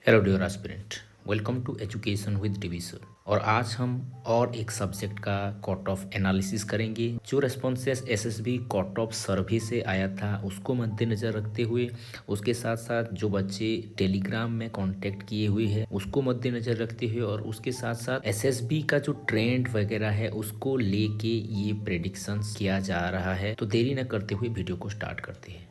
Hello dear aspirant, welcome to education with TV sir. और आज हम और एक सब्जेक्ट का कट ऑफ एनालिसिस करेंगे। जो रेस्पॉन्सेस एसएसबी कट ऑफ सर्वे से आया था उसको मद्देनज़र रखते हुए, उसके साथ साथ जो बच्चे टेलीग्राम में कांटेक्ट किए हुए हैं उसको मद्देनज़र रखते हुए, और उसके साथ साथ एसएसबी का जो ट्रेंड वगैरह है उसको लेके ये प्रेडिक्शंस किया जा रहा है। तो देरी न करते हुए वीडियो को स्टार्ट करते हैं।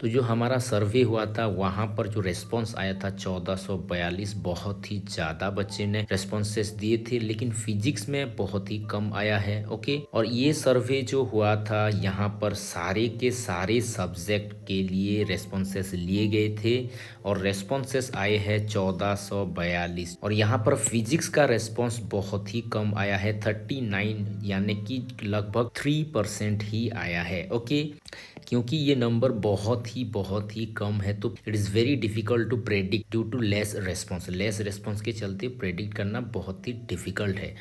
तो जो हमारा सर्वे हुआ था वहाँ पर जो रेस्पॉन्स आया था 1442, बहुत ही ज़्यादा बच्चे ने रेस्पॉन्सेस दिए थे, लेकिन फिजिक्स में बहुत ही कम आया है। ओके, और ये सर्वे जो हुआ था यहाँ पर सारे के सारे सब्जेक्ट के लिए रेस्पॉन्सेस लिए गए थे और रेस्पॉन्सेस आए हैं 1442। और यहाँ पर फिजिक्स का रेस्पॉन्स बहुत ही कम आया है, 39, यानी कि लगभग 3% ही आया है। ओके, क्योंकि ये नंबर बहुत ही कम है तो it is very difficult to predict due to less response के चलते प्रेडिक्ट करना बहुत ही डिफ़िकल्ट है।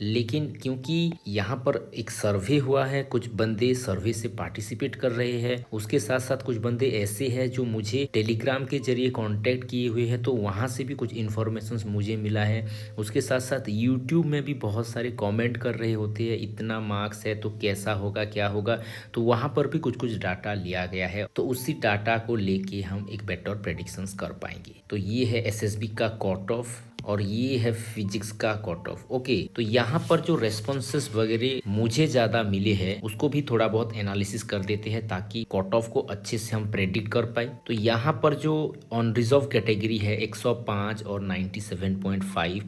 लेकिन क्योंकि यहाँ पर एक सर्वे हुआ है, कुछ बंदे सर्वे से पार्टिसिपेट कर रहे हैं, उसके साथ साथ कुछ बंदे ऐसे हैं जो मुझे टेलीग्राम के जरिए कांटेक्ट किए हुए हैं, तो वहाँ से भी कुछ इन्फॉर्मेशन मुझे मिला है। उसके साथ साथ यूट्यूब में भी बहुत सारे कमेंट कर रहे होते हैं, इतना मार्क्स है तो कैसा होगा, क्या होगा, तो वहाँ पर भी कुछ डाटा लिया गया है। तो उसी डाटा को लेके हम एक बेटर प्रेडिक्शंस कर पाएंगे। तो ये है एसएसबी का कट ऑफ और ये है फिजिक्स का कट ऑफ। ओके, तो यहाँ पर जो रेस्पॉन्सेस वगैरह मुझे ज़्यादा मिले हैं उसको भी थोड़ा बहुत एनालिसिस कर देते हैं ताकि कट ऑफ को अच्छे से हम प्रेडिक्ट कर पाए। तो यहाँ पर जो ऑन रिजर्व कैटेगरी है 105 और 97.5,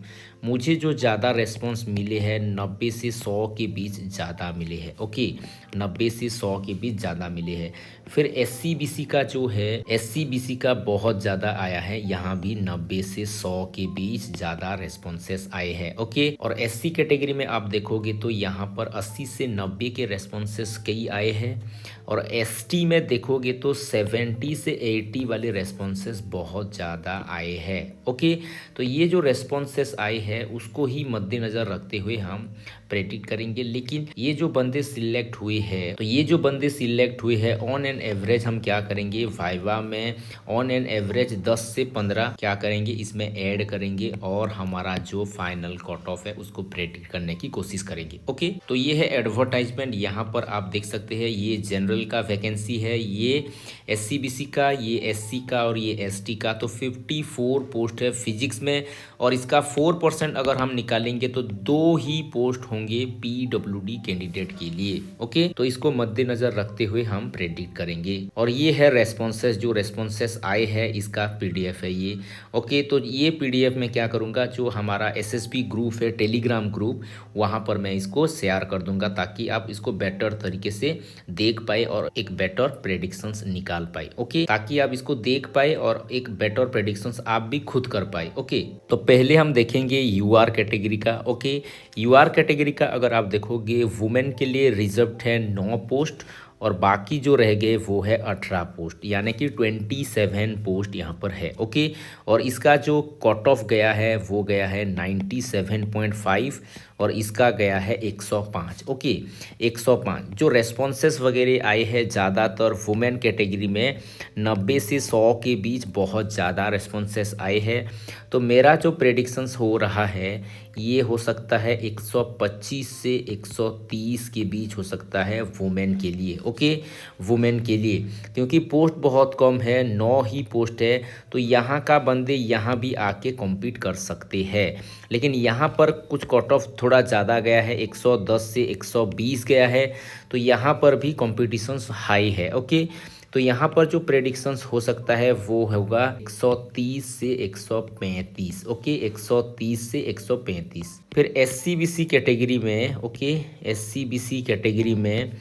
मुझे जो ज़्यादा रेस्पॉन्स मिले हैं 90 से 100 के बीच ज़्यादा मिले हैं। ओके, 90 से 100 के बीच ज़्यादा मिले हैं। फिर एससीबीसी का जो है, एससीबीसी का बहुत ज़्यादा आया है, यहाँ भी 90 से 100 के बीच ज़्यादा रेस्पॉन्सेस आए हैं। ओके, और एससी कैटेगरी में आप देखोगे तो यहाँ पर 80 से 90 के रेस्पॉन्सेस कई आए हैं, और एसटी में देखोगे तो 70 से 80 वाले रेस्पॉन्सेस बहुत ज़्यादा आए हैं। ओके, तो ये जो रेस्पॉन्सेस आए हैं उसको ही मद्देनज़र रखते हुए हम प्रेडिक्ट करेंगे। लेकिन ये जो बंदे सिलेक्ट हुए हैं, तो ये जो बंदे सिलेक्ट हुए हैं ऑन एन एवरेज हम क्या करेंगे, वाइवा में ऑन एन एवरेज 10 से 15 क्या करेंगे, इसमें ऐड करेंगे और हमारा जो फाइनल कट ऑफ है उसको प्रेडिक्ट करने की कोशिश करेंगे। ओके, तो ये है एडवर्टाइजमेंट। यहाँ पर आप देख सकते हैं ये जनरल का वैकेंसी है, ये एससीबीसी का, ये एससी का और ये एसटी का। तो 54 पोस्ट है फिजिक्स में, और इसका 4% अगर हम निकालेंगे तो 2 ही पोस्ट होंगे पीडब्ल्यूडी कैंडिडेट के लिए। ओके, तो इसको मद्देनजर रखते हुए हम प्रेडिक्ट करेंगे। और ये है रेस्पॉन्सेस, जो रेस्पॉन्सेस आए हैं इसका पीडीएफ है ये। ओके, तो ये पीडीएफ में क्या करूँगा, जो हमारा एसएसबी ग्रुप है, टेलीग्राम ग्रुप, वहाँ पर मैं इसको शेयर कर दूंगा ताकि आप इसको बेटर तरीके से देख पाए और एक बेटर प्रेडिक्शंस निकाल पाए। ओके, ताकि आप इसको देख पाए और एक बेटर प्रेडिक्शंस आप भी खुद कर पाए। ओके, तो पहले हम देखेंगे यूआर कैटेगरी का। ओके, यूआर कैटेगरी का अगर आप देखोगे वुमेन के लिए रिजर्व्ड है 9 पोस्ट, और बाकी जो रह गए वो है 18 पोस्ट, यानी कि 27 पोस्ट यहाँ पर है। ओके, और इसका जो कट ऑफ गया है वो गया है 97.5 और इसका गया है 105। ओके, 105 जो रेस्पॉन्सेस वगैरह आए हैं ज़्यादातर वुमेन कैटेगरी में 90 से 100 के बीच बहुत ज़्यादा रेस्पॉन्सेस आए हैं। तो मेरा जो प्रेडिक्शंस हो रहा है ये हो सकता है 125 से 130 के बीच हो सकता है वुमेन के लिए। ओके, वुमेन के लिए क्योंकि पोस्ट बहुत कम है, 9 ही पोस्ट है, तो यहाँ का बंदे यहाँ भी आके कॉम्पीट कर सकते हैं। लेकिन यहाँ पर कुछ कट ऑफ थोड़ा ज़्यादा गया है, 110 से 120 गया है, तो यहाँ पर भी कॉम्पिटिशन्स हाई है। ओके, तो यहाँ पर जो प्रेडिक्शंस हो सकता है वो होगा 130 से 135। ओके, 130 से 135। फिर एससीबीसी कैटेगरी में, ओके, एससीबीसी कैटेगरी में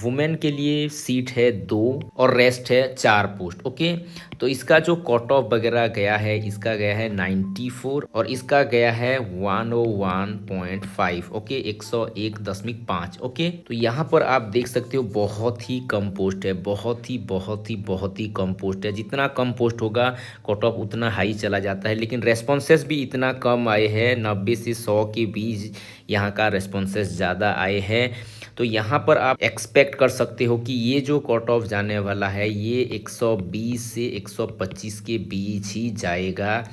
वुमेन के लिए सीट है 2 और रेस्ट है 4 पोस्ट। ओके, तो इसका जो कट ऑफ वगैरह गया है, इसका गया है 94 और इसका गया है 101.5। ओके, 101.5। ओके, तो यहाँ पर आप देख सकते हो बहुत ही कम पोस्ट है, बहुत ही कम पोस्ट है। जितना कम पोस्ट होगा कट ऑफ उतना हाई चला जाता है, लेकिन रेस्पॉन्सेस भी इतना कम आए हैं, 90 से 100 के बीच यहाँ का रेस्पॉन्सेस ज़्यादा आए हैं। तो यहाँ पर आप एक्सपेक्ट कर सकते हो कि ये जो कट ऑफ जाने वाला है ये 120 से 125 के बीच ही जाएगा।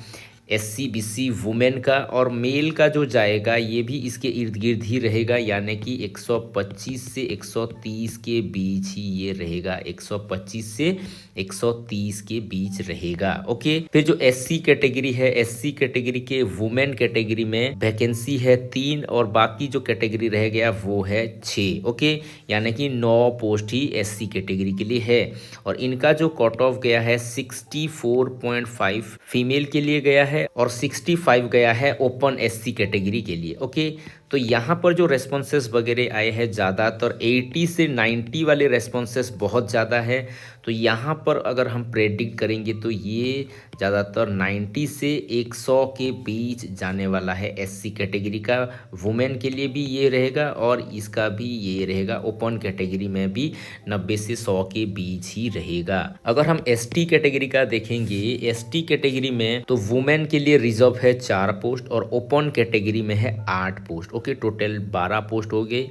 SC BC वुमेन का और मेल का जो जाएगा ये भी इसके इर्द गिर्द ही रहेगा, यानी कि 125 से 130 के बीच ही ये रहेगा, 125 से 130 के बीच रहेगा। ओके, फिर जो SC कैटेगरी है, SC कैटेगरी के वुमेन कैटेगरी में वैकेंसी है 3 और बाकी जो कैटेगरी रह गया वो है 6। ओके, यानी कि 9 पोस्ट ही SC कैटेगरी के लिए है और इनका जो कट ऑफ गया है 64.5 फीमेल के लिए गया है और 65 गया है ओपन SC कैटेगरी के लिए। ओके, तो यहाँ पर जो रेस्पॉन्सेस वगैरह आए हैं ज़्यादातर 80 से 90 वाले रेस्पॉन्सेस बहुत ज़्यादा है। तो यहाँ पर अगर हम प्रेडिक्ट करेंगे तो ये ज़्यादातर 90 से 100 के बीच जाने वाला है। SC कैटेगरी का वुमेन के लिए भी ये रहेगा और इसका भी ये रहेगा, ओपन कैटेगरी में भी 90 से 100 के बीच ही रहेगा। अगर हम ST कैटेगरी का देखेंगे, ST कैटेगरी में तो वुमेन के लिए रिजर्व है 4 पोस्ट और ओपन कैटेगरी में है 8 पोस्ट। ओके, टोटल 12 पोस्ट हो गए।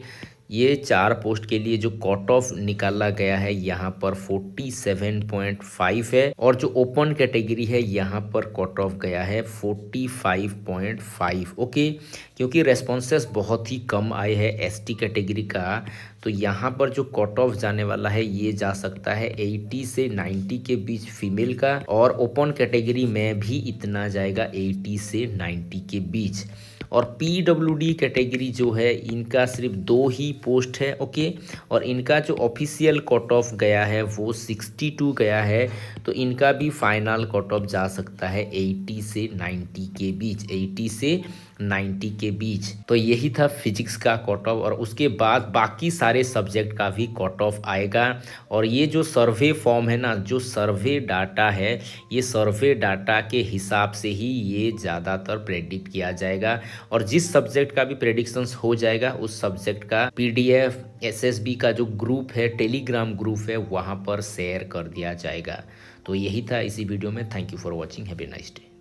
ये 4 पोस्ट के लिए जो कट ऑफ निकाला गया है यहाँ पर 47.5 है और जो ओपन कैटेगरी है यहाँ पर कट ऑफ गया है 45.5। ओके, क्योंकि रेस्पॉन्सेस बहुत ही कम आए हैं ST कैटेगरी का, तो यहाँ पर जो कट ऑफ जाने वाला है ये जा सकता है 80 से 90 के बीच फीमेल का और ओपन कैटेगरी में भी इतना जाएगा 80 से 90 के बीच। और PWD कैटेगरी जो है इनका सिर्फ 2 ही पोस्ट है। ओके, और इनका जो ऑफिशियल कट ऑफ गया है वो 62 गया है, तो इनका भी फाइनल कट ऑफ जा सकता है 80 से 90 के बीच, 80 से 90 के बीच। तो यही था फिजिक्स का कट ऑफ और उसके बाद बाकी सारे सब्जेक्ट का भी कट ऑफ आएगा। और ये जो सर्वे फॉर्म है ना, जो सर्वे डाटा है, ये सर्वे डाटा के हिसाब से ही ये ज़्यादातर प्रेडिक्ट किया जाएगा और जिस सब्जेक्ट का भी प्रेडिक्शंस हो जाएगा उस सब्जेक्ट का PDF SSB का जो ग्रुप है, टेलीग्राम ग्रुप है, वहाँ पर शेयर कर दिया जाएगा। तो यही था इसी वीडियो में। Thank you for watching, have a nice day.